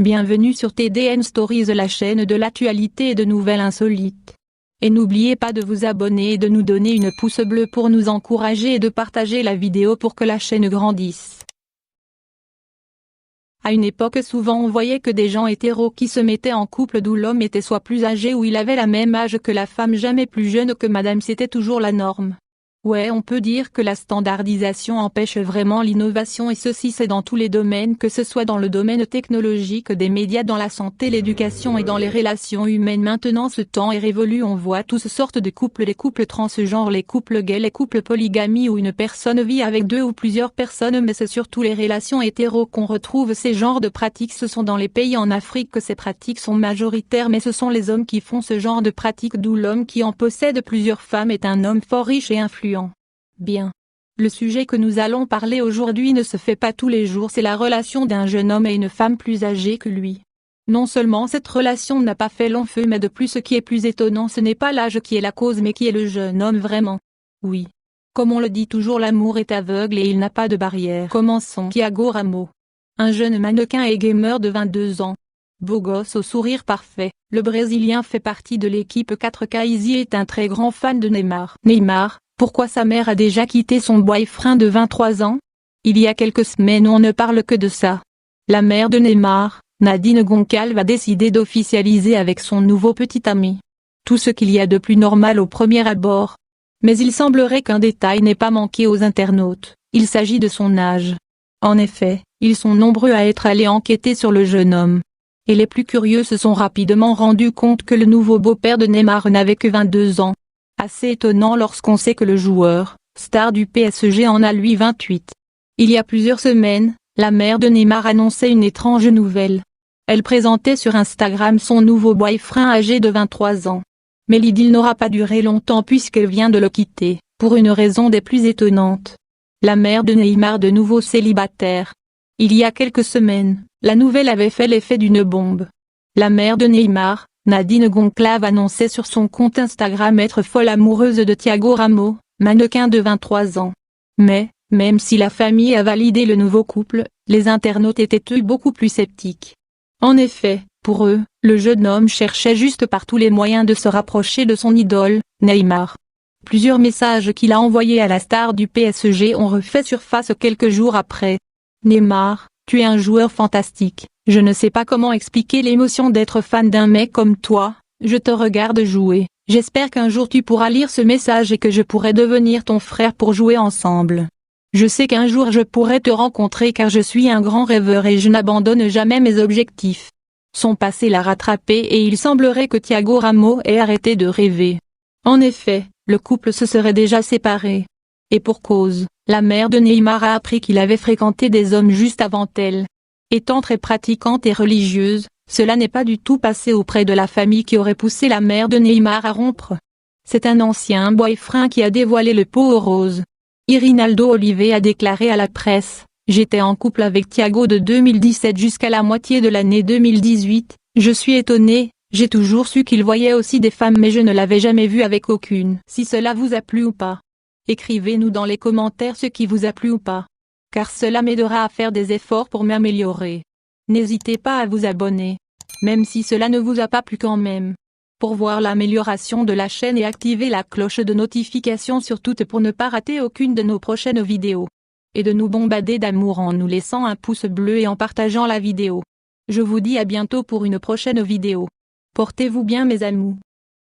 Bienvenue sur TDN Stories, la chaîne de l'actualité et de nouvelles insolites. Et n'oubliez pas de vous abonner et de nous donner une pouce bleu pour nous encourager et de partager la vidéo pour que la chaîne grandisse. À une époque, souvent on voyait que des gens hétéros qui se mettaient en couple d'où l'homme était soit plus âgé ou il avait la même âge que la femme, jamais plus jeune que madame, c'était toujours la norme. Ouais, on peut dire que la standardisation empêche vraiment l'innovation, et ceci c'est dans tous les domaines, que ce soit dans le domaine technologique, des médias, dans la santé, l'éducation et dans les relations humaines. Maintenant ce temps est révolu, on voit toutes sortes de couples, les couples transgenres, les couples gays, les couples polygamie où une personne vit avec deux ou plusieurs personnes, mais c'est surtout les relations hétéros qu'on retrouve ces genres de pratiques. Ce sont dans les pays en Afrique que ces pratiques sont majoritaires, mais ce sont les hommes qui font ce genre de pratiques, d'où l'homme qui en possède plusieurs femmes est un homme fort riche et influent. Bien. Le sujet que nous allons parler aujourd'hui ne se fait pas tous les jours, c'est la relation d'un jeune homme et une femme plus âgée que lui. Non seulement cette relation n'a pas fait long feu, mais de plus ce qui est plus étonnant, ce n'est pas l'âge qui est la cause mais qui est le jeune homme vraiment. Oui. Comme on le dit toujours, l'amour est aveugle et il n'a pas de barrière. Commençons. Thiago Ramos. Un jeune mannequin et gamer de 22 ans. Beau gosse au sourire parfait, le Brésilien fait partie de l'équipe 4K. Easy est un très grand fan de Neymar. Neymar, pourquoi sa mère a déjà quitté son boyfriend de 23 ans? Il y a quelques semaines on ne parle que de ça. La mère de Neymar, Nadine Goncalves, a décidé d'officialiser avec son nouveau petit ami. Tout ce qu'il y a de plus normal au premier abord. Mais il semblerait qu'un détail n'ait pas manqué aux internautes, il s'agit de son âge. En effet, ils sont nombreux à être allés enquêter sur le jeune homme. Et les plus curieux se sont rapidement rendus compte que le nouveau beau-père de Neymar n'avait que 22 ans. Assez étonnant lorsqu'on sait que le joueur, star du PSG, en a lui 28. Il y a plusieurs semaines, la mère de Neymar annonçait une étrange nouvelle. Elle présentait sur Instagram son nouveau boyfriend âgé de 23 ans. Mais l'idylle n'aura pas duré longtemps puisqu'elle vient de le quitter, pour une raison des plus étonnantes. La mère de Neymar, de nouveau célibataire. Il y a quelques semaines, la nouvelle avait fait l'effet d'une bombe. La mère de Neymar, Nadine Goncalves, annonçait sur son compte Instagram être folle amoureuse de Thiago Ramos, mannequin de 23 ans. Mais, même si la famille a validé le nouveau couple, les internautes étaient eux beaucoup plus sceptiques. En effet, pour eux, le jeune homme cherchait juste par tous les moyens de se rapprocher de son idole, Neymar. Plusieurs messages qu'il a envoyés à la star du PSG ont refait surface quelques jours après. Neymar, tu es un joueur fantastique, je ne sais pas comment expliquer l'émotion d'être fan d'un mec comme toi, je te regarde jouer, j'espère qu'un jour tu pourras lire ce message et que je pourrai devenir ton frère pour jouer ensemble. Je sais qu'un jour je pourrai te rencontrer car je suis un grand rêveur et je n'abandonne jamais mes objectifs. Son passé l'a rattrapé et il semblerait que Thiago Ramos ait arrêté de rêver. En effet, le couple se serait déjà séparé. Et pour cause, la mère de Neymar a appris qu'il avait fréquenté des hommes juste avant elle. Étant très pratiquante et religieuse, cela n'est pas du tout passé auprès de la famille qui aurait poussé la mère de Neymar à rompre. C'est un ancien boyfriend qui a dévoilé le pot aux roses. Rinaldo Olivet a déclaré à la presse: j'étais en couple avec Thiago de 2017 jusqu'à la moitié de l'année 2018, je suis étonné, j'ai toujours su qu'il voyait aussi des femmes mais je ne l'avais jamais vu avec aucune. Si cela vous a plu ou pas, écrivez-nous dans les commentaires ce qui vous a plu ou pas. Car cela m'aidera à faire des efforts pour m'améliorer. N'hésitez pas à vous abonner. Même si cela ne vous a pas plu quand même. Pour voir l'amélioration de la chaîne et activer la cloche de notification sur toutes pour ne pas rater aucune de nos prochaines vidéos. Et de nous bombarder d'amour en nous laissant un pouce bleu et en partageant la vidéo. Je vous dis à bientôt pour une prochaine vidéo. Portez-vous bien mes amours.